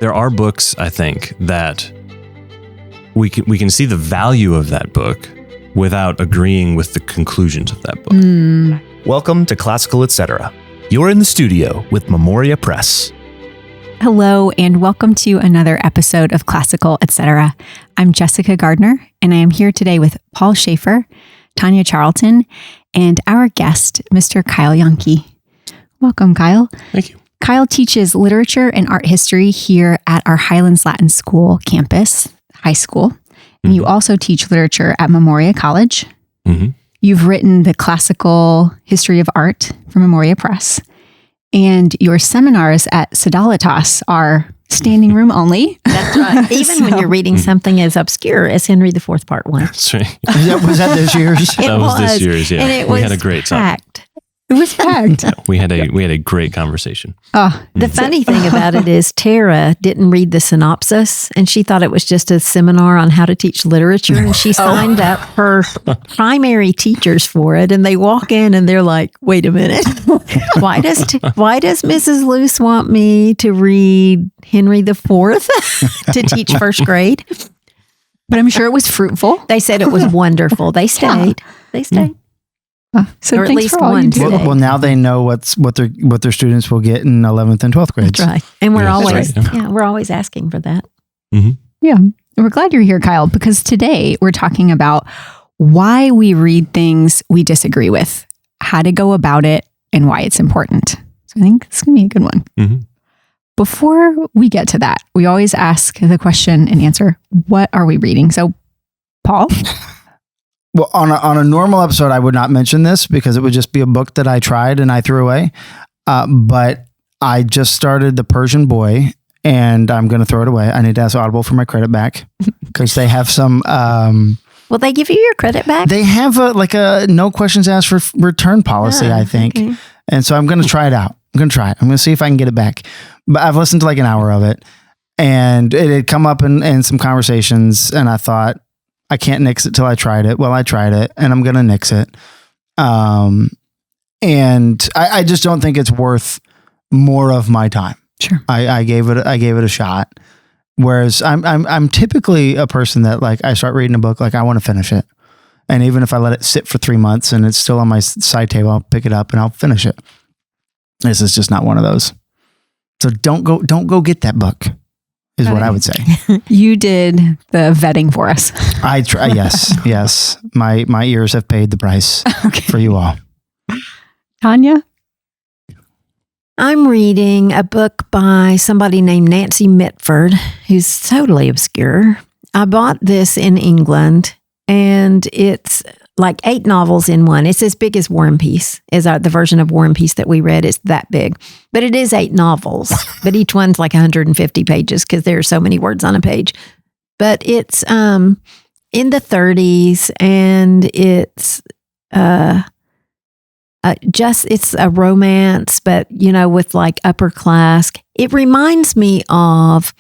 There are books, I think, that we can see the value of that book without agreeing with the conclusions of that book. Welcome to Classical Etc. You're in the studio with Memoria Press. Hello, and welcome to another episode of Classical Etc. I'm Jessica Gardner, and I am here today with Paul Schaefer, Tanya Charlton, and our guest, Mr. Kyle Yankee. Welcome, Kyle. Thank you. Kyle teaches literature and art history here at our Highlands Latin School campus, high school. And you also teach literature at Memoria College. You've written the classical history of art for Memoria Press. And your seminars at Sidalitas are standing room only. That's right. Even when you're reading something as obscure as Henry IV Part 1. That's right. Was that this year's? That was this year's, yeah. And we had a great time. It was packed. We had a great conversation. The funny thing about it is Tara didn't read the synopsis, and she thought it was just a seminar on how to teach literature, and she signed up her primary teachers for it, and they walk in and they're like, wait a minute, why does Mrs. Luce want me to read Henry IV to teach first grade? But I'm sure it was fruitful. They said it was wonderful. They stayed. They stayed. So or at thanks least for all one you do. Well, now they know what their students will get in 11th and 12th grades. That's right. And we're That's always right. we're always asking for that. Yeah. We're glad you're here, Kyle, because today we're talking about why we read things we disagree with, how to go about it, and why it's important. So I think it's going to be a good one. Before we get to that, we always ask the question and answer, what are we reading? So, Paul? Well, on a normal episode, I would not mention this because it would just be a book that I tried and I threw away. But I just started The Persian Boy, and I'm going to throw it away. I need to ask Audible for my credit back because they have some. Will they give you your credit back? They have a no questions asked for return policy, I think. Okay. And so I'm going to try it out. I'm going to try it. I'm going to see if I can get it back. But I've listened to like an hour of it, and it had come up in some conversations, and I thought, I can't nix it till I tried it. Well, I tried it, and I'm going to nix it. And I just don't think it's worth more of my time. Sure. I gave it a shot. Whereas I'm typically a person that like I start reading a book, like I want to finish it. And even if I let it sit for 3 months and it's still on my side table, I'll pick it up and I'll finish it. This is just not one of those. So don't go get that book. Is what I would say. You did the vetting for us. I try. Yes. My ears have paid the price for you all. Tanya? I'm reading a book by somebody named Nancy Mitford, who's totally obscure. I bought this in England, and it's like 8 novels in one. It's as big as War and Peace. The version of War and Peace that we read is that big. But it is 8 novels, but each one's like 150 pages because there are so many words on a page. But it's in the 30s, and it's it's a romance, but with like upper class. It reminds me of,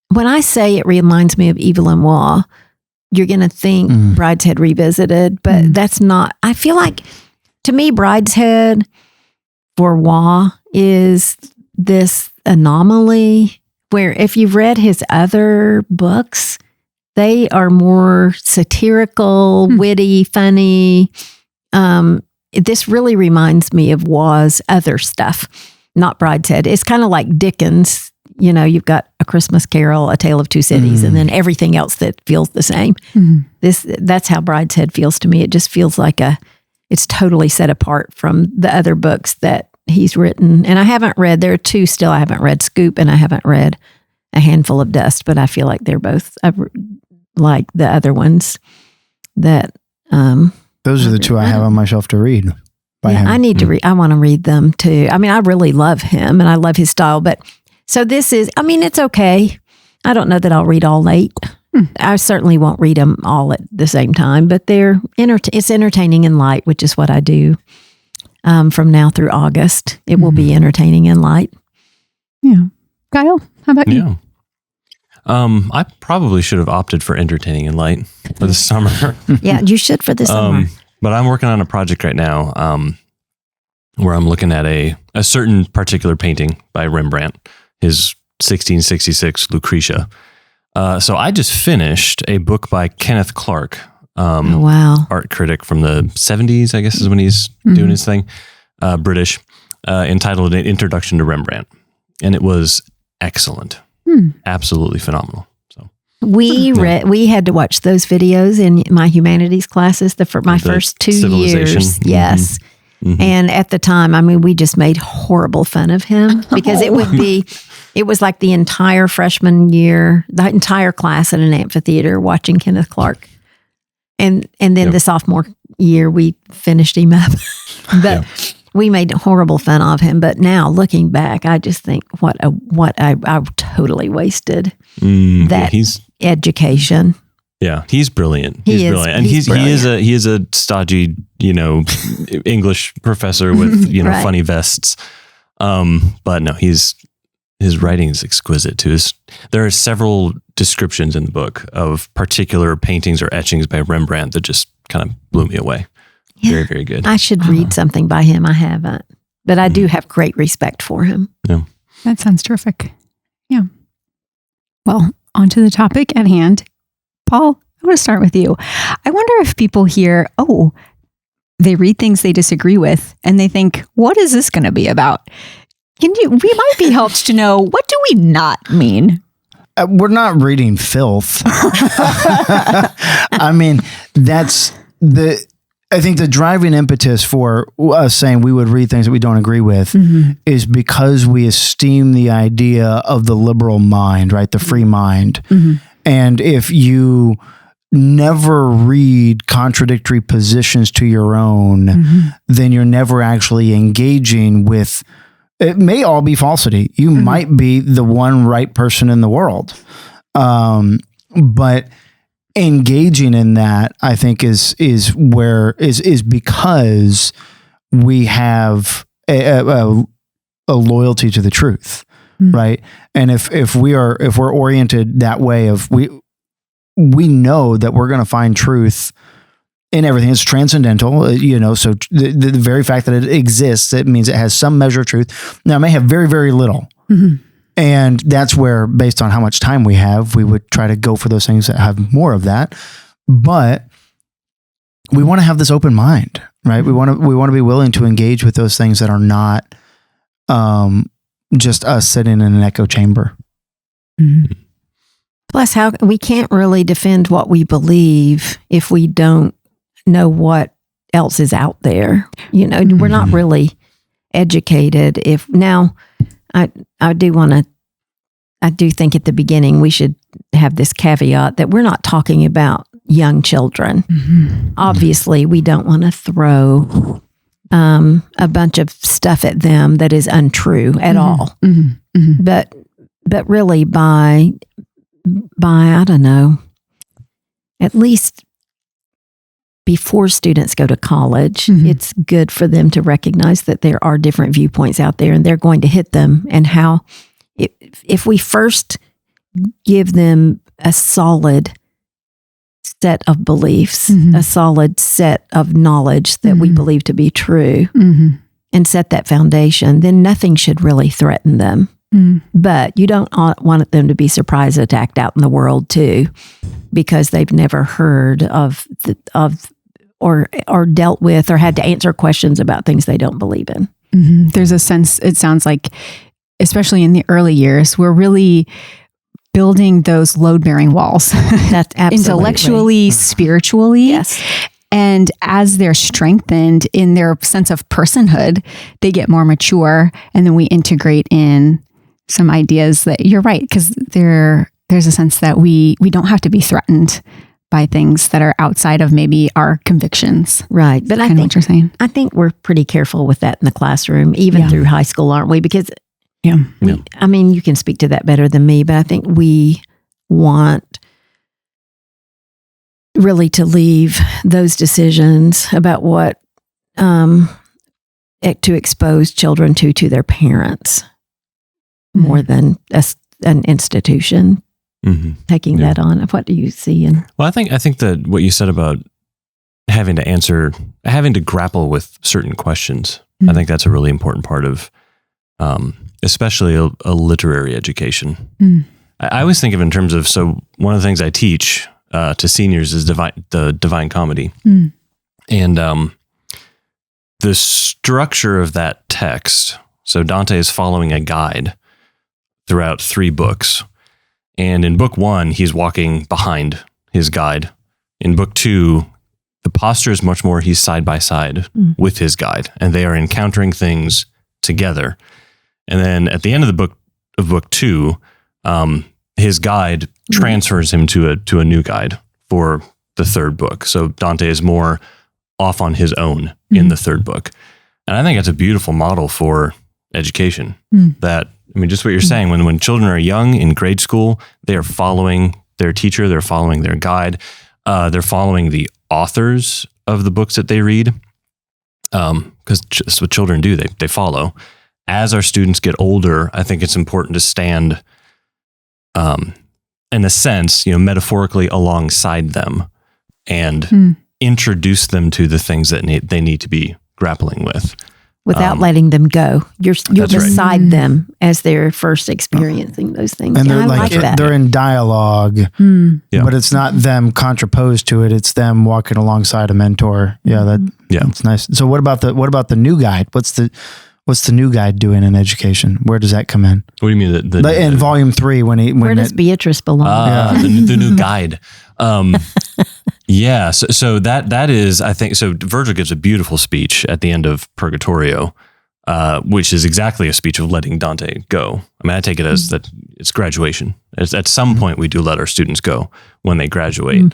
when I say it reminds me of Evelyn Waugh, you're going to think Brideshead Revisited, but that's not. I feel like, to me, Brideshead for Waugh is this anomaly where if you've read his other books, they are more satirical, witty, funny. This really reminds me of Waugh's other stuff, not Brideshead. It's kind of like Dickens. You've got A Christmas Carol, A Tale of Two Cities, and then everything else that feels the same. That's how Brideshead feels to me. It just feels like it's totally set apart from the other books that he's written. And I haven't read, there are 2 still I haven't read, Scoop, and I haven't read A Handful of Dust, but I feel like they're both like the other ones that... Those are the 2 I have on my shelf to read. By him. I need to read. I want to read them too. I mean, I really love him and I love his style, but so this is, it's okay. I don't know that I'll read all 8. I certainly won't read them all at the same time, but it's entertaining and light, which is what I do from now through August. It will be entertaining and light. Yeah. Kyle, how about you? I probably should have opted for entertaining and light for the summer. Yeah, you should for the summer. But I'm working on a project right now where I'm looking at a certain particular painting by Rembrandt, his 1666 Lucretia. So I just finished a book by Kenneth Clark, wow. art critic from the 70s, I guess is when he's doing his thing, British, entitled An Introduction to Rembrandt. And it was excellent. Absolutely phenomenal. So we had to watch those videos in my humanities classes my first 2 years. Yes. And at the time, I mean, we just made horrible fun of him because it was like the entire freshman year, the entire class in an amphitheater watching Kenneth Clark. And then the sophomore year, we finished him up. But we made horrible fun of him. But now looking back, I just think I totally wasted that education. Yeah, he's brilliant. He's brilliant. And he is a stodgy, English professor with, right. funny vests. But no, his writing is exquisite too. There are several descriptions in the book of particular paintings or etchings by Rembrandt that just kind of blew me away. Yeah. Very, very good. I should read something by him. I haven't, but I do have great respect for him. Yeah. That sounds terrific. Yeah. Well, on to the topic at hand. Paul, I want to start with you. I wonder if people hear, they read things they disagree with and they think, what is this going to be about? We might be helped to know, what do we not mean? We're not reading filth. I mean, I think the driving impetus for us saying we would read things that we don't agree with is because we esteem the idea of the liberal mind, right? The free mind. And if you never read contradictory positions to your own, then you're never actually engaging with, it may all be falsity. You might be the one right person in the world. But engaging in that, I think is because we have a loyalty to the truth. Right. And if we're oriented that way we know that we're going to find truth in everything. It's transcendental, so the very fact that it exists, it means it has some measure of truth. Now it may have very, very little. And that's where, based on how much time we have, we would try to go for those things that have more of that. But we want to have this open mind, right? We want to be willing to engage with those things that are not, just us sitting in an echo chamber. Plus, we can't really defend what we believe if we don't know what else is out there. We're not really educated. I do think at the beginning we should have this caveat that we're not talking about young children. Obviously, we don't want to throw a bunch of stuff at them that is untrue at all. But really by I don't know, at least before students go to college, it's good for them to recognize that there are different viewpoints out there and they're going to hit them, and how if we first give them a solid set of beliefs, a solid set of knowledge that we believe to be true, and set that foundation, then nothing should really threaten them. But you don't want them to be surprise attacked out in the world too, because they've never heard of or dealt with or had to answer questions about things they don't believe in. There's a sense, it sounds like, especially in the early years, we're really building those load-bearing walls. That's absolutely intellectually, spiritually. Yes. And as they're strengthened in their sense of personhood, they get more mature, and then we integrate in some ideas that you're right, because there's a sense that we don't have to be threatened by things that are outside of maybe our convictions. Right. But I think what you're saying. I think we're pretty careful with that in the classroom, even through high school, aren't we? Because I mean, you can speak to that better than me, but I think we want really to leave those decisions about what to expose children to their parents more than an institution taking that on. What do you see? Well, I think that what you said about having to grapple with certain questions, I think that's a really important part of especially a literary education. I always think of it in terms of, so one of the things I teach to seniors is the Divine Comedy. And the structure of that text, so Dante is following a guide throughout 3 books. And in book 1, he's walking behind his guide. In book 2, the posture is much more, he's side by side with his guide, and they are encountering things together. And then at the end of book 2, his guide transfers him to a new guide for the 3rd book. So Dante is more off on his own in the 3rd book. And I think that's a beautiful model for education. That, I mean, just what you're saying, when children are young in grade school, they are following their teacher, they're following their guide, they're following the authors of the books that they read, because that's what children do, they follow. As our students get older, I think it's important to stand, in a sense, metaphorically alongside them and introduce them to the things that they need to be grappling with. Without letting them go. You're beside right. them as they're first experiencing those things. And they're I like that. they're in dialogue, but it's not them contraposed to it. It's them walking alongside a mentor. That's nice. So what about the new guide? What's the new guide doing in education? Where does that come in? What do you mean? In volume 3, where does Beatrice belong? The new guide. So that is, I think, so Virgil gives a beautiful speech at the end of Purgatorio, which is exactly a speech of letting Dante go. I mean, I take it as that it's graduation. At some point, we do let our students go when they graduate.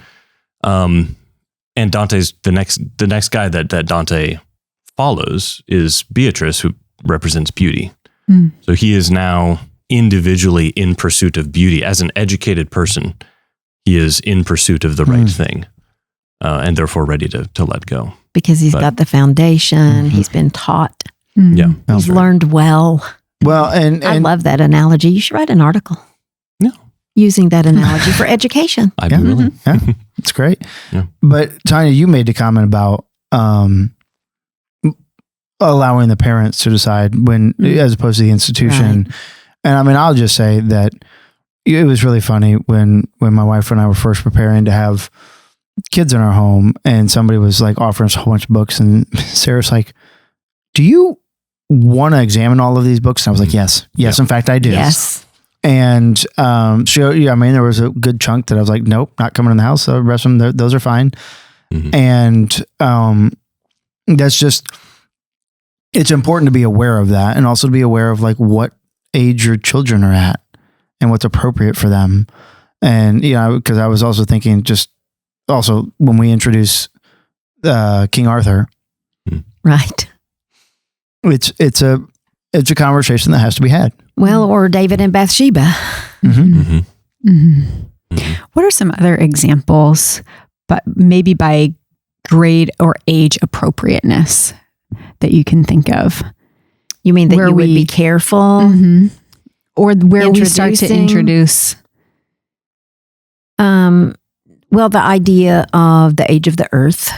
And Dante's the next guy that Dante follows is Beatrice, who represents beauty. So he is now individually in pursuit of beauty. As an educated person, he is in pursuit of the right thing, and therefore ready to let go. Because he's got the foundation. He's been taught. Yeah. He's learned well. Well, and I love that analogy. You should write an article. Yeah. Using that analogy for education. I'd be willing. Yeah, it's great. Yeah. But Tanya, you made the comment about allowing the parents to decide as opposed to the institution. Right. And I mean, I'll just say that it was really funny when my wife and I were first preparing to have kids in our home, and somebody was like offering us a whole bunch of books, and Sarah's like, "Do you want to examine all of these books?" And I was like, "Yes, in fact, I do." Yes. And there was a good chunk that I was like, "Nope, not coming in the house." The rest of them, those are fine. And that's just, it's important to be aware of that, and also to be aware of like what age your children are at and what's appropriate for them. And, because I was also thinking when we introduce King Arthur, right. It's a conversation that has to be had. Well, or David and Bathsheba. What are some other examples, but maybe by grade or age appropriateness that you can think of? You mean that you would be careful? Or where we start to introduce? Well, the idea of the age of the earth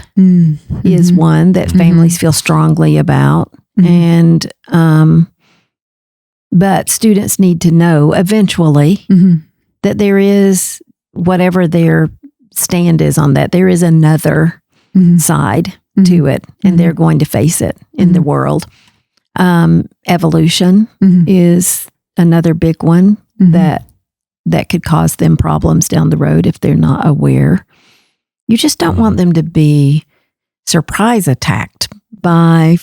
is one that families feel strongly about. And, but students need to know eventually that there is, whatever their stand is on that, there is another side to it, and they're going to face it in the world. Evolution is another big one that could cause them problems down the road if they're not aware. You just don't want them to be surprise attacked by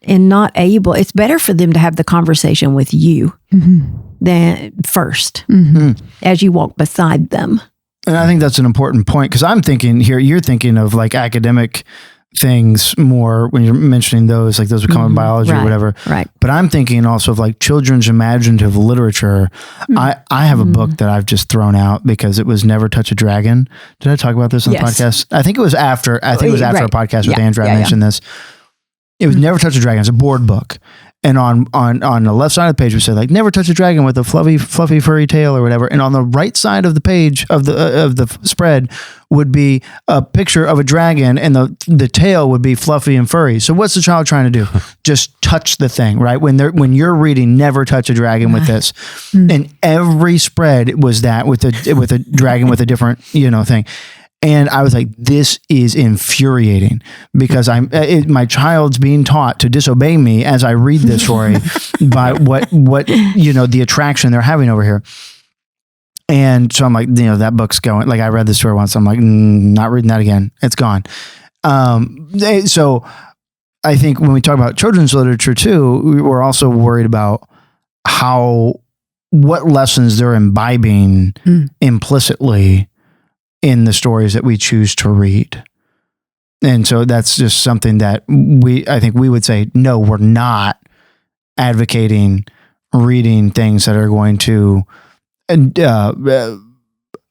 and not able. It's better for them to have the conversation with you than first as you walk beside them. And I think that's an important point, because I'm thinking here, you're thinking of like academic things more when you're mentioning those, like those would come in biology or whatever. Right. But I'm thinking also of like children's imaginative literature. I have a book that I've just thrown out because it was Never Touch a Dragon. Did I talk about this on the podcast? I think it was after our podcast with Andrew. I mentioned this. It was Never Touch a Dragon. It's a board book. And on the left side of the page, we say like, never touch a dragon with a fluffy furry tail or whatever. And on the right side of the page of the spread would be a picture of a dragon, and the tail would be fluffy and furry. So what's the child trying to do? Just touch the thing, right? When you're reading, never touch a dragon with this. And every spread was that with a dragon with a different, thing. And I was like, this is infuriating, because my child's being taught to disobey me as I read this story by what the attraction they're having over here. And so I'm like, that book's going, like I read this story once. I'm like, not reading that again. It's gone. So I think when we talk about children's literature too, we're also worried about what lessons they're imbibing implicitly in the stories that we choose to read. And so that's just something that I think we would say, no, we're not advocating reading things that are going to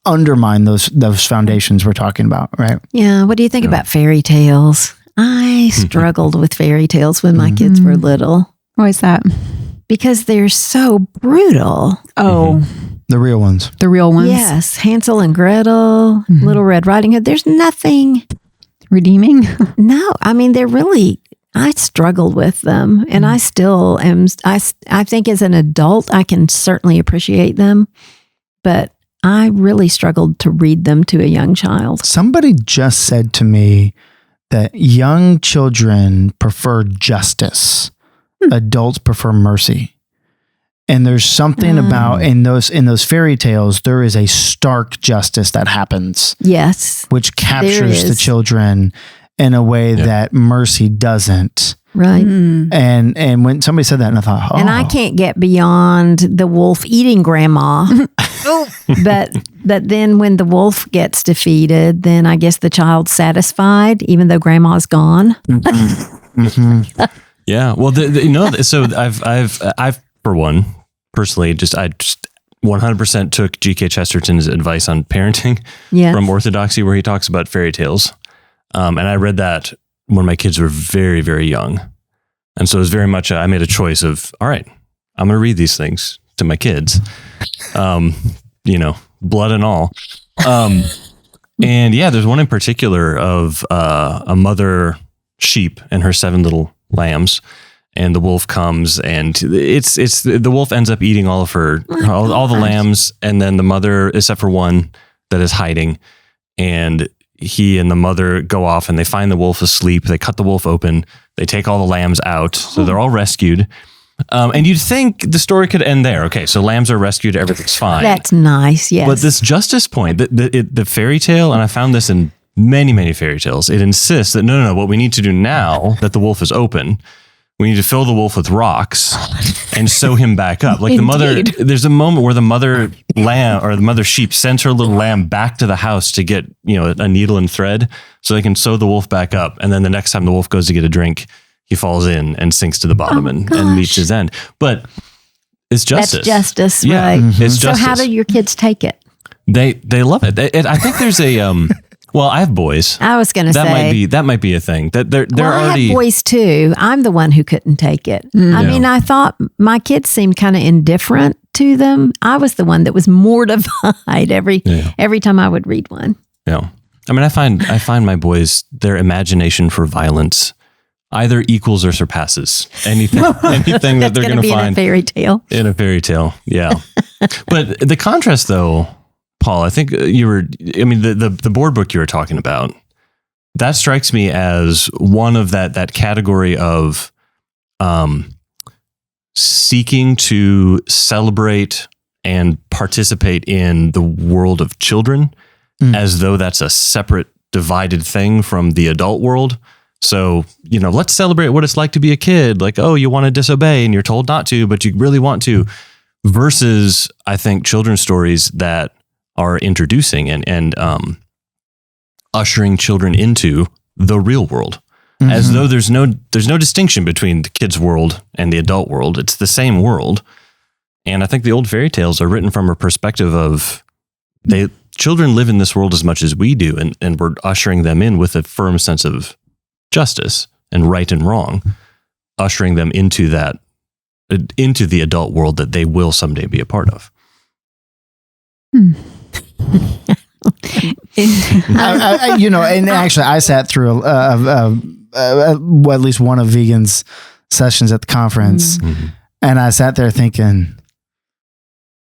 undermine those foundations we're talking about, right? Yeah. What do you think about fairy tales? I struggled with fairy tales when my kids were little. Why is that? Because they're so brutal. Oh, the real ones. The real ones. Yes. Hansel and Gretel, Little Red Riding Hood. There's nothing redeeming. No, I mean, I struggled with them, and I still am. I think as an adult, I can certainly appreciate them, but I really struggled to read them to a young child. Somebody just said to me that young children prefer justice. Adults prefer mercy. And there's something about in those fairy tales, there is a stark justice that happens. Yes. Which captures the children in a way that mercy doesn't. Right. And when somebody said that, and I thought, and I can't get beyond the wolf eating grandma. But then when the wolf gets defeated, then I guess the child's satisfied, even though grandma's gone. Yeah. Well, so I've for one, personally, I just 100% took G.K. Chesterton's advice on parenting from Orthodoxy, where he talks about fairy tales. And I read that when my kids were very, very young. And so it was very much, I made a choice of, all right, I'm going to read these things to my kids, blood and all. And yeah, there's one in particular of a mother sheep and her 7 little lambs. And the wolf comes, and it's the wolf ends up eating all of all the lambs, and then the mother, except for one that is hiding, and he and the mother go off and they find the wolf asleep. They cut the wolf open. They take all the lambs out, so they're all rescued. And you'd think the story could end there. Okay, so lambs are rescued, everything's fine. That's nice, yes. But this justice point, the fairy tale, and I found this in many, many fairy tales, it insists that no, what we need to do now that the wolf is open, we need to fill the wolf with rocks and sew him back up. Like the mother, there's a moment where the mother lamb or the mother sheep sends her little lamb back to the house to get, a needle and thread so they can sew the wolf back up. And then the next time the wolf goes to get a drink, he falls in and sinks to the bottom and meets his end. But it's justice. That's justice, right? It's justice. So how do your kids take it? They love it. I think there's a well, I have boys. I was going to say that might be a thing. That they're I already have boys too. I'm the one who couldn't take it. I mean, I thought my kids seemed kind of indifferent to them. I was the one that was mortified every time I would read one. Yeah, I mean, I find my boys, their imagination for violence either equals or surpasses anything that they're going to find in a fairy tale. In a fairy tale, yeah. But the contrast, though, Paul, I think the board book you were talking about, that strikes me as one of that category of seeking to celebrate and participate in the world of children as though that's a separate, divided thing from the adult world. So, let's celebrate what it's like to be a kid. Like, oh, you want to disobey and you're told not to, but you really want to. Versus, I think, children's stories that are introducing and ushering children into the real world, as though there's no distinction between the kids' world and the adult world. It's the same world. And I think the old fairy tales are written from a perspective of children live in this world as much as we do, and we're ushering them in with a firm sense of justice and right and wrong, ushering them into that into the adult world that they will someday be a part of. And actually, I sat through at least one of Vegan's sessions at the conference, and I sat there thinking,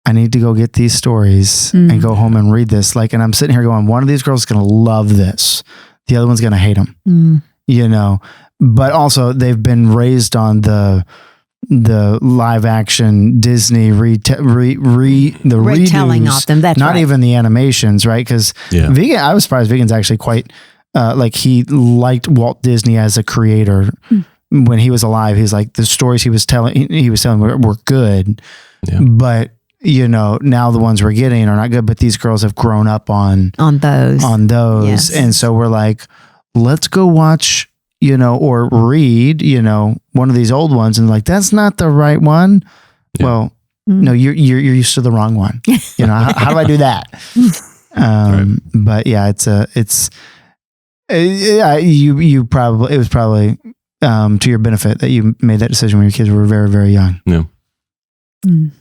I need to go get these stories and go home and read this. And I'm sitting here going, one of these girls is going to love this, the other one's going to hate them. But also they've been raised on the live action Disney retelling of them. That's not right. even the animations, right? Because Vegan, I was surprised Vegan's actually quite he liked Walt Disney as a creator when he was alive. He's like, the stories he was telling were good, but now the ones we're getting are not good. But these girls have grown up on those, yes. And so we're like, let's go watch. Or read, one of these old ones, and that's not the right one. Yeah. Well, no, you're used to the wrong one. How do I do that? Right. But yeah, it was probably to your benefit that you made that decision when your kids were very, very young. Yeah. And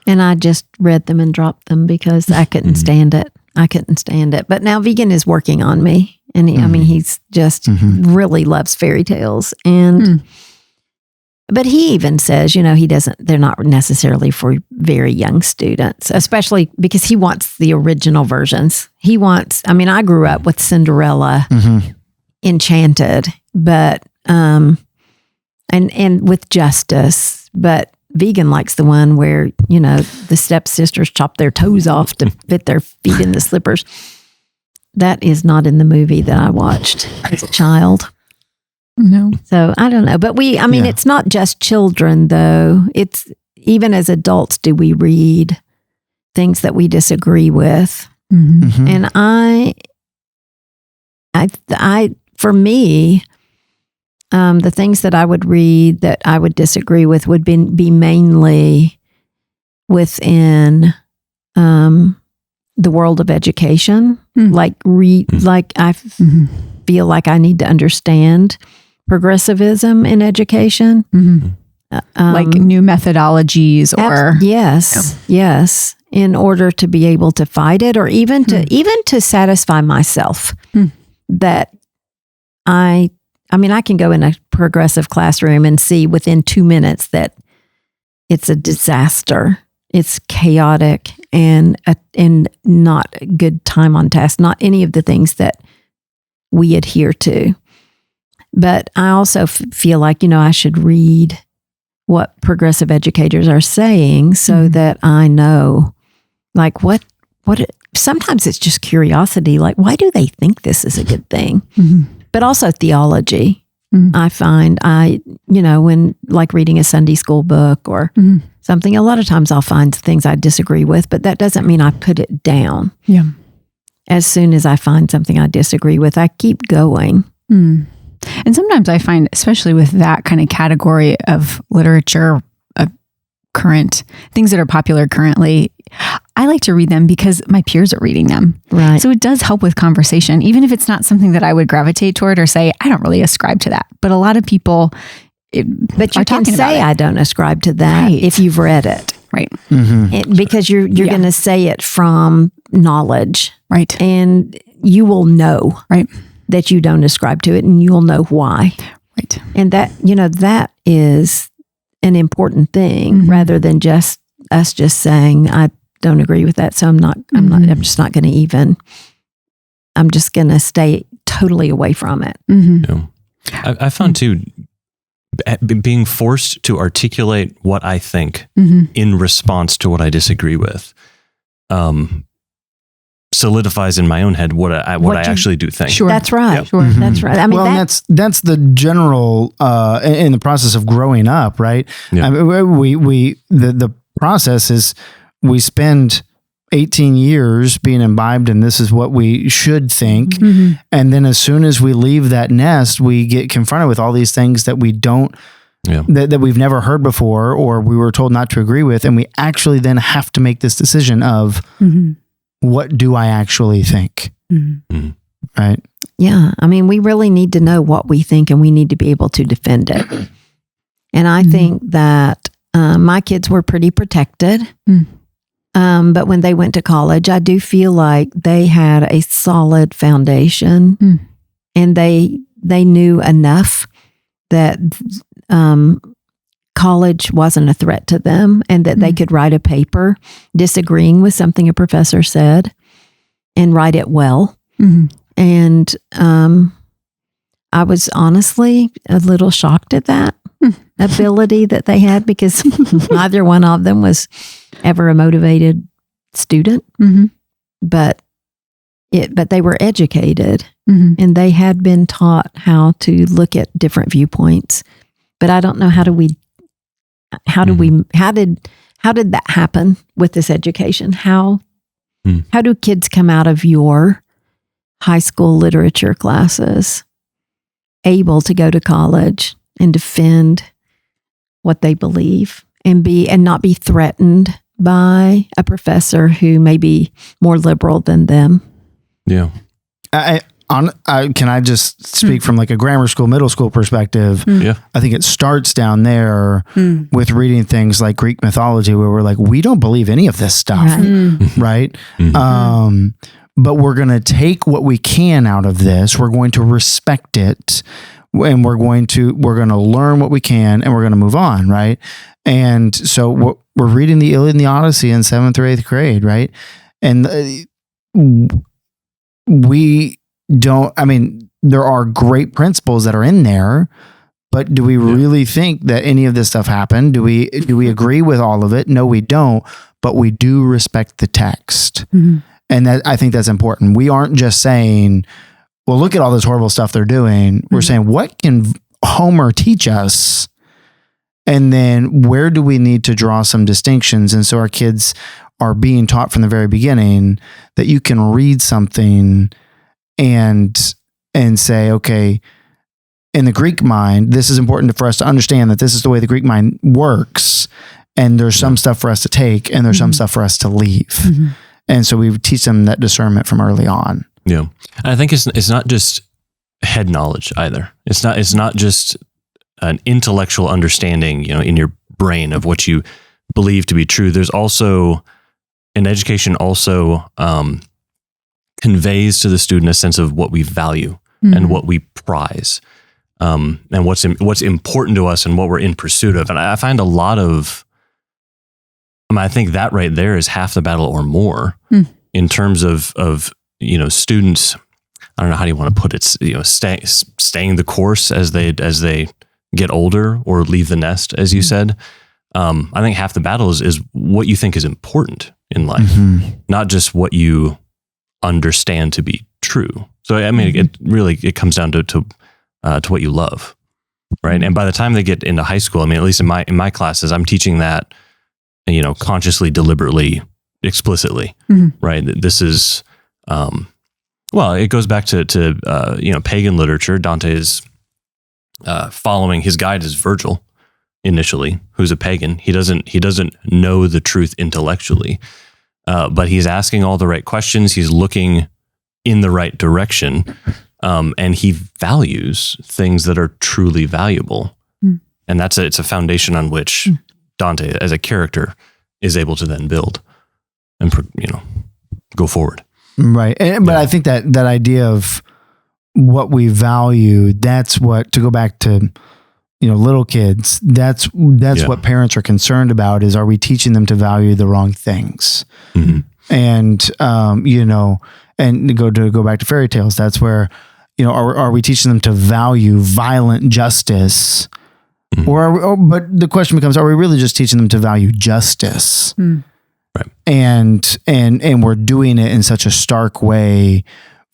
I just read them and dropped them because I couldn't stand it. But now Vegan is working on me. And he's just really loves fairy tales. And, but he even says, they're not necessarily for very young students, especially because he wants the original versions. I grew up with Cinderella, Enchanted, but, and with Justice, but Vegan likes the one where, the stepsisters chop their toes off to fit their feet in the slippers. That is not in the movie that I watched as a child. No. So I don't know. But it's not just children though. It's even as adults, do we read things that we disagree with? And I for me, the things that I would read that I would disagree with would be mainly within, the world of education, I feel like I need to understand progressivism in education, like new methodologies or yes, in order to be able to fight it, or even to satisfy myself that I can go in a progressive classroom and see within 2 minutes that it's a disaster. It's chaotic and not a good time on task, not any of the things that we adhere to. But I also feel like, I should read what progressive educators are saying so that I know, sometimes it's just curiosity, why do they think this is a good thing? But also theology. I find when reading a Sunday school book or something, a lot of times I'll find things I disagree with, but that doesn't mean I put it down. Yeah. As soon as I find something I disagree with, I keep going. And sometimes I find, especially with that kind of category of literature, current things that are popular currently, I like to read them because my peers are reading them. Right. So it does help with conversation, even if it's not something that I would gravitate toward or say, I don't really ascribe to that. But a lot of people, but you can say, I don't ascribe to that if you've read it. Right. Because you're going to say it from knowledge. Right. And you will know that you don't ascribe to it, and you'll know why. Right. And that, that is an important thing rather than just us just saying, I don't agree with that. So I'm just not going to even, I'm just going to stay totally away from it. I found too, being forced to articulate what I think in response to what I disagree with, solidifies in my own head what I actually do think. Sure. That's right. Yep. Sure. That's right. I mean, that's the general, in the process of growing up, right? Yeah. I mean, the process is we spend 18 years being imbibed and this is what we should think. And then as soon as we leave that nest, we get confronted with all these things that we don't, that we've never heard before, or we were told not to agree with. And we actually then have to make this decision of what do I actually think? Right. Yeah. I mean, we really need to know what we think and we need to be able to defend it. And I think that My kids were pretty protected. But when they went to college, I do feel like they had a solid foundation and they knew enough that college wasn't a threat to them and that they could write a paper disagreeing with something a professor said and write it well. And I was honestly a little shocked at that ability that they had, because neither one of them was ever a motivated student, but they were educated and they had been taught how to look at different viewpoints. But I don't know how did that happen with this education? How do kids come out of your high school literature classes able to go to college and defend what they believe and not be threatened by a professor who may be more liberal than them? Yeah. Can I just speak from like a grammar school, middle school perspective? Yeah. I think it starts down there with reading things like Greek mythology, where we're like, we don't believe any of this stuff, right? But we're going to take what we can out of this. We're going to respect it, and we're going to learn what we can, and we're going to move on, right? And so we're reading the Iliad and the Odyssey in 7th or 8th grade, right? And there are great principles that are in there, but do we really think that any of this stuff happened? Do we agree with all of it? No, we don't, but we do respect the text. And I think that's important. We aren't just saying, well, look at all this horrible stuff they're doing. We're saying, what can Homer teach us? And then where do we need to draw some distinctions? And so our kids are being taught from the very beginning that you can read something and say, okay, in the Greek mind, this is important for us to understand that this is the way the Greek mind works. And there's some stuff for us to take and there's some stuff for us to leave. And so we teach them that discernment from early on. Yeah. And I think it's not just head knowledge either. It's not just an intellectual understanding, in your brain of what you believe to be true. There's also, an education also conveys to the student a sense of what we value and what we prize, and what's important to us and what we're in pursuit of. And I find a lot of, I think that right there is half the battle or more in terms of students. I don't know, how do you want to put it? Staying the course as they get older or leave the nest, as you said. I think half the battle is what you think is important in life, not just what you understand to be true. So it comes down to what you love, right? And by the time they get into high school, at least in my classes, I'm teaching that, consciously, deliberately, explicitly, right? This is, it goes back to pagan literature. Dante is following, his guide is Virgil initially, who's a pagan. He doesn't know the truth intellectually, but he's asking all the right questions. He's looking in the right direction, and he values things that are truly valuable. And it's a foundation on which Dante, as a character, is able to then build and go forward. Right. But I think that idea of what we value, that's what, to go back to, little kids, that's what parents are concerned about, is, are we teaching them to value the wrong things? And, and to go back to fairy tales, that's where, are we teaching them to value violent justice? But the question becomes, are we really just teaching them to value justice? Right. And we're doing it in such a stark way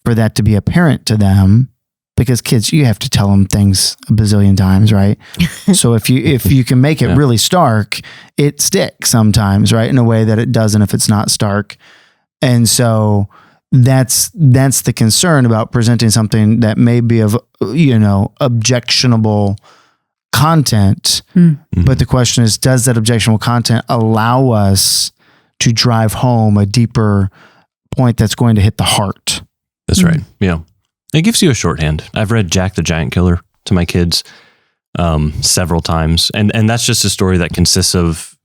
for that to be apparent to them, because kids, you have to tell them things a bazillion times, right? So if you can make it really stark, it sticks sometimes, right? In a way that it doesn't if it's not stark. And so that's the concern about presenting something that may be of, objectionable content. But the question is, does that objectionable content allow us to drive home a deeper point that's going to hit the heart? That's right. Yeah. It gives you a shorthand. I've read Jack the Giant Killer to my kids. several times. And that's just a story that consists of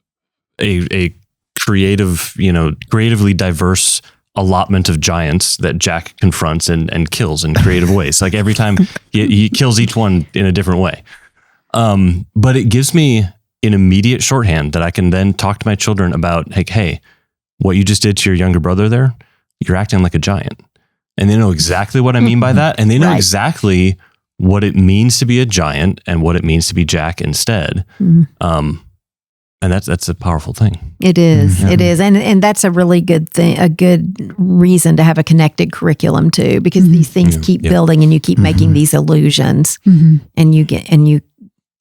a creatively diverse allotment of giants that Jack confronts and kills in creative ways. Like every time he kills each one in a different way. But it gives me an immediate shorthand that I can then talk to my children about, like, hey, what you just did to your younger brother there, you're acting like a giant. And they know exactly what I mean by that. And they know exactly what it means to be a giant and what it means to be Jack instead. And that's a powerful thing. It is. It is. And that's a really good thing, a good reason to have a connected curriculum too, because these things keep building and you keep making these illusions and you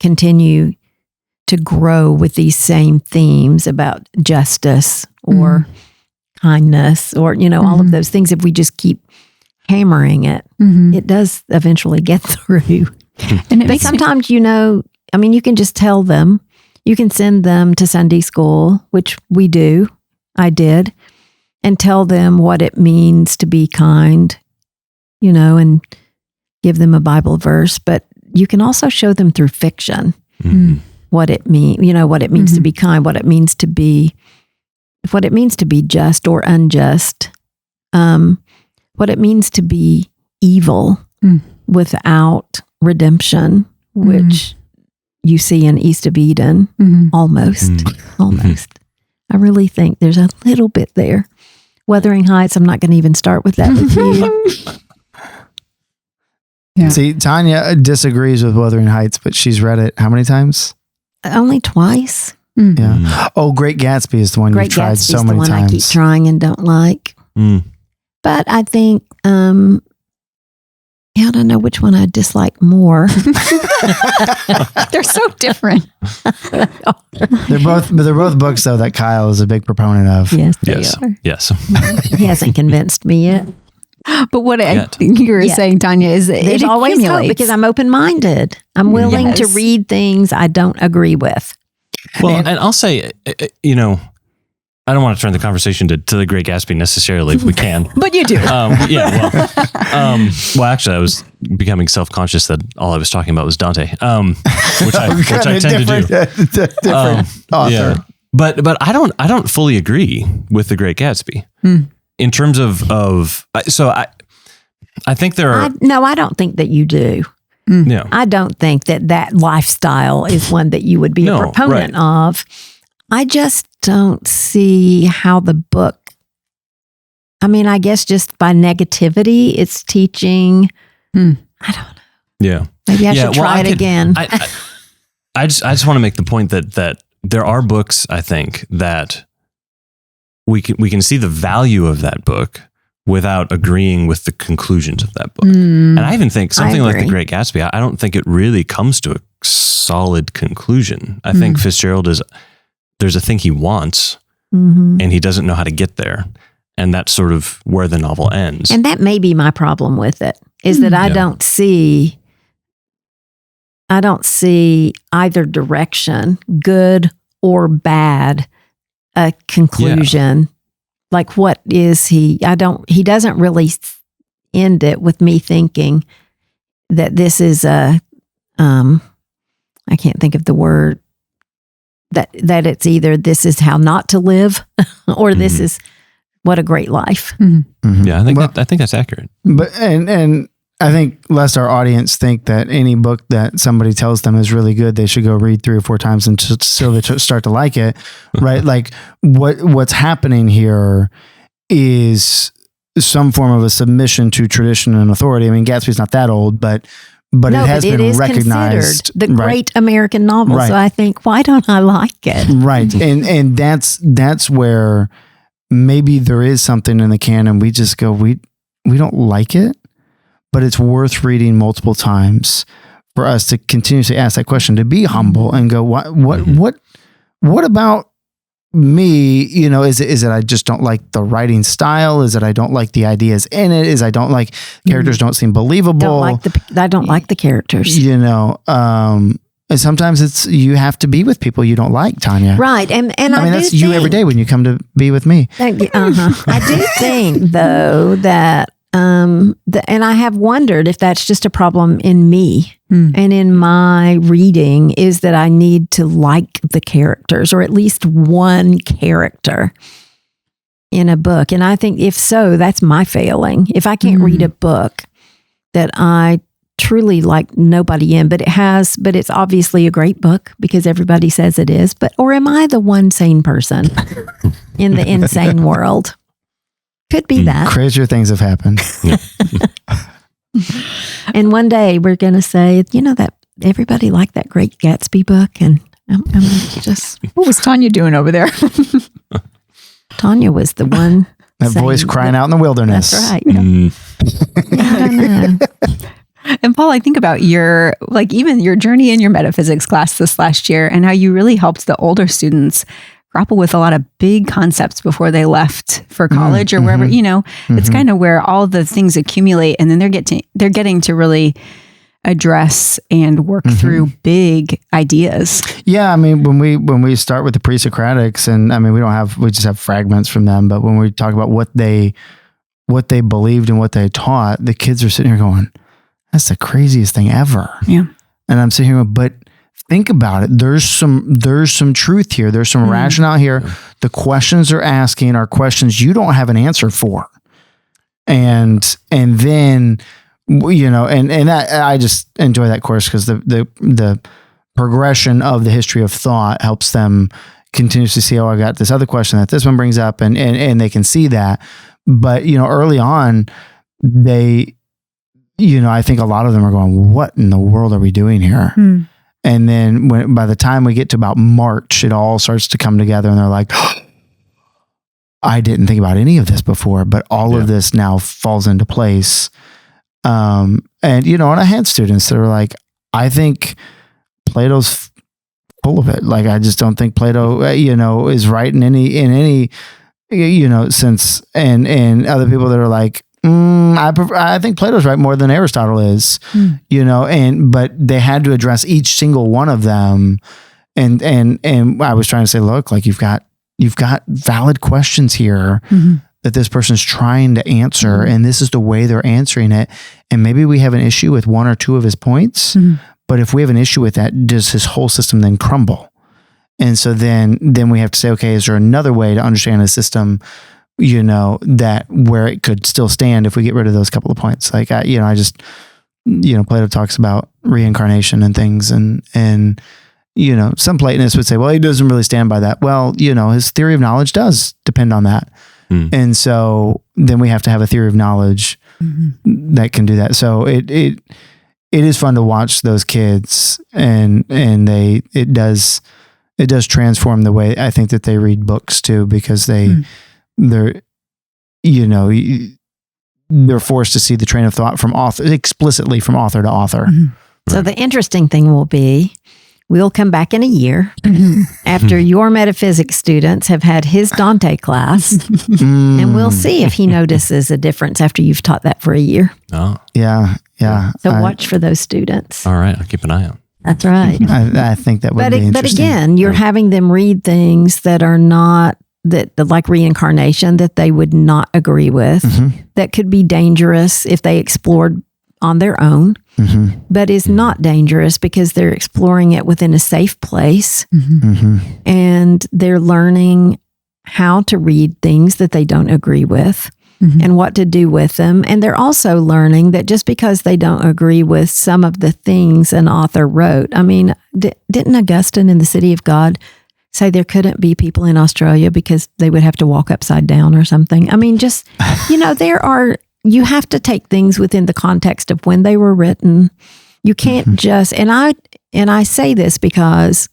continue to grow with these same themes about justice or kindness or, all of those things. If we just keep hammering it, it does eventually get through. But sometimes, you can just tell them, you can send them to Sunday school, which I did, and tell them what it means to be kind, and give them a Bible verse. But you can also show them through fiction what it means, what it means to be kind, what it means to be just or unjust, what it means to be evil without redemption, which you see in East of Eden, almost. I really think there's a little bit there. Wuthering Heights, I'm not going to even start with that with you. Yeah. See, Tanya disagrees with Wuthering Heights, but she's read it how many times? Only twice. Yeah. Oh, Great Gatsby is the one you've tried so many times. I keep trying and don't like. But I think, I don't know which one I dislike more. They're so different. They're both books though that Kyle is a big proponent of. Yes, they are. Yes. He hasn't convinced me yet. But what I think you were saying, Tanya, is there's always hope because I'm open-minded. I'm willing to read things I don't agree with. Well, and I'll say, I don't want to turn the conversation to The Great Gatsby necessarily, if we can. But you do. Well, actually, I was becoming self-conscious that all I was talking about was Dante, which I tend to do. Different author. Yeah. But I don't fully agree with The Great Gatsby in terms of so I think there are. I don't think that you do. Yeah. I don't think that lifestyle is one that you would be a proponent of. I just don't see how the book, I guess just by negativity, it's teaching. I don't know. Yeah. Maybe I should try it again. I just want to make the point that there are books, I think, that we can see the value of that book without agreeing with the conclusions of that book. And I even think something like The Great Gatsby, I don't think it really comes to a solid conclusion. I think Fitzgerald there's a thing he wants and he doesn't know how to get there. And that's sort of where the novel ends. And that may be my problem with it, is that I don't see either direction, good or bad, a conclusion. Yeah. Like, what is he? He doesn't really end it with me thinking that this is I can't think of the word, that it's either this is how not to live or this is what a great life. Yeah, I think that's accurate. But, and I think lest our audience think that any book that somebody tells them is really good, they should go read 3 or 4 times until they start to like it, right? Like what's happening here is some form of a submission to tradition and authority. I mean, Gatsby's not that old, but it has been recognized the great American novel. Right. So I think, why don't I like it? Right, and that's where maybe there is something in the canon. We just go, we don't like it. But it's worth reading multiple times for us to continuously ask that question, to be humble and go, what about me? Is it I just don't like the writing style? Is it I don't like the ideas in it? Is I don't like characters don't seem believable? I don't like the characters. And sometimes it's you have to be with people you don't like, Tanya. Right, and I mean that's you every day when you come to be with me. I do think though that. and I have wondered if that's just a problem in me and in my reading, is that I need to like the characters, or at least one character in a book. And I think if so, that's my failing. If I can't read a book that I truly like nobody in, but it's obviously a great book because everybody says it is, or am I the one sane person in the insane world? Could be that. Crazier things have happened. And one day we're going to say, that everybody liked that Great Gatsby book. And I'm just... What was Tanya doing over there? Tanya was the one. That voice crying out in the wilderness. That's right. Yeah. I don't know. And Paul, I think about even your journey in your metaphysics class this last year and how you really helped the older students grapple with a lot of big concepts before they left for college or wherever, it's kind of where all the things accumulate and then they're getting to really address and work through big ideas. Yeah. I mean, when we start with the pre-Socratics, and I mean, we just have fragments from them, but when we talk about what they believed and what they taught, the kids are sitting here going, that's the craziest thing ever. Yeah. And I'm sitting here, but think about it. There's some truth here. There's some rationale here. The questions they're asking are questions you don't have an answer for. And then, and that, I just enjoy that course because the progression of the history of thought helps them continuously see, I got this other question that this one brings up, and they can see that. But, early on, I think a lot of them are going, what in the world are we doing here? And then by the time we get to about March, it all starts to come together and they're like, I didn't think about any of this before, but all of this now falls into place. And I had students that were like, I think Plato's full of it. Like, I just don't think Plato, is right in any sense. And other people that are like, I think Plato's right more than Aristotle is, but they had to address each single one of them. And I was trying to say, look, like you've got valid questions here that this person's trying to answer, and this is the way they're answering it. And maybe we have an issue with one or two of his points, but if we have an issue with that, does his whole system then crumble? And so then we have to say, okay, is there another way to understand a system, that where it could still stand if we get rid of those couple of points? Like, Plato talks about reincarnation and things, and some Platonists would say, well, he doesn't really stand by that. Well, his theory of knowledge does depend on that. And so then we have to have a theory of knowledge that can do that. So it is fun to watch those kids, and it does transform the way I think that they read books too, because they're forced to see the train of thought explicitly from author to author. So the interesting thing will be, we'll come back in a year after your metaphysics students have had his Dante class, and we'll see if he notices a difference after you've taught that for a year. Oh, yeah. So watch for those students. All right, I'll keep an eye out. That's right. I think that would be interesting. But again, you're having them read things that are not that like reincarnation, that they would not agree with, that could be dangerous if they explored on their own, but is not dangerous because they're exploring it within a safe place, and they're learning how to read things that they don't agree with and what to do with them. And they're also learning that just because they don't agree with some of the things an author wrote, I mean, didn't Augustine in The City of God say there couldn't be people in Australia because they would have to walk upside down or something? I mean, just, you have to take things within the context of when they were written. You can't just, and I say this because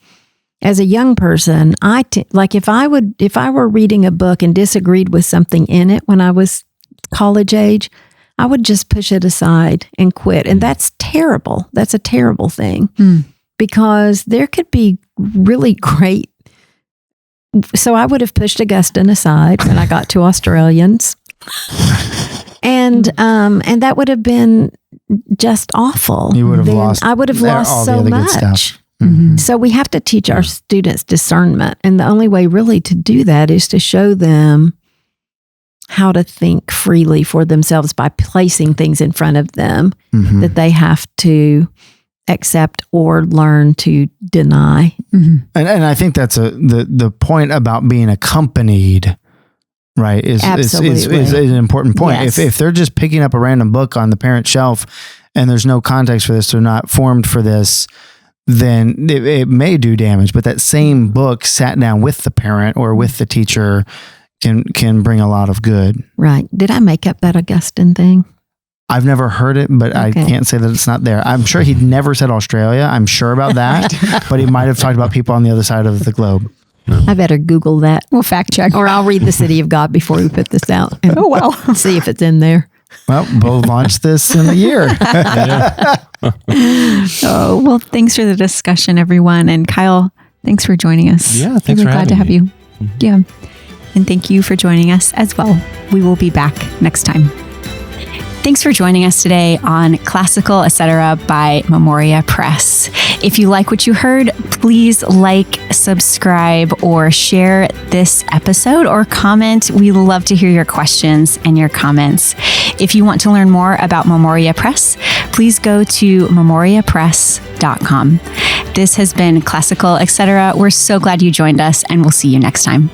as a young person, if I were reading a book and disagreed with something in it when I was college age, I would just push it aside and quit. And that's terrible. That's a terrible thing because there could be really great. So I would have pushed Augustine aside when I got to Australians. And that would have been just awful. You would have lost. I would have lost so much. So we have to teach our students discernment. And the only way really to do that is to show them how to think freely for themselves by placing things in front of them that they have to accept or learn to deny. And I think that's the point about being accompanied, right? Is an important point. Yes. If they're just picking up a random book on the parent shelf and there's no context for this, they're not formed for this, then it may do damage. But that same book sat down with the parent or with the teacher can bring a lot of good. Right. Did I make up that Augustine thing? I've never heard it, but I can't say that it's not there. I'm sure he'd never said Australia. I'm sure about that, but he might have talked about people on the other side of the globe. I better Google that. We'll fact check. Or I'll read The City of God before we put this out. Oh, wow. See if it's in there. Well, we'll launch this in a year. Oh, well, thanks for the discussion, everyone. And Kyle, thanks for joining us. Yeah, thanks We're for glad to have having you. Yeah. And thank you for joining us as well. We will be back next time. Thanks for joining us today on Classical Etc. by Memoria Press. If you like what you heard, please like, subscribe, or share this episode or comment. We love to hear your questions and your comments. If you want to learn more about Memoria Press, please go to memoriapress.com. This has been Classical Etc. We're so glad you joined us, and we'll see you next time.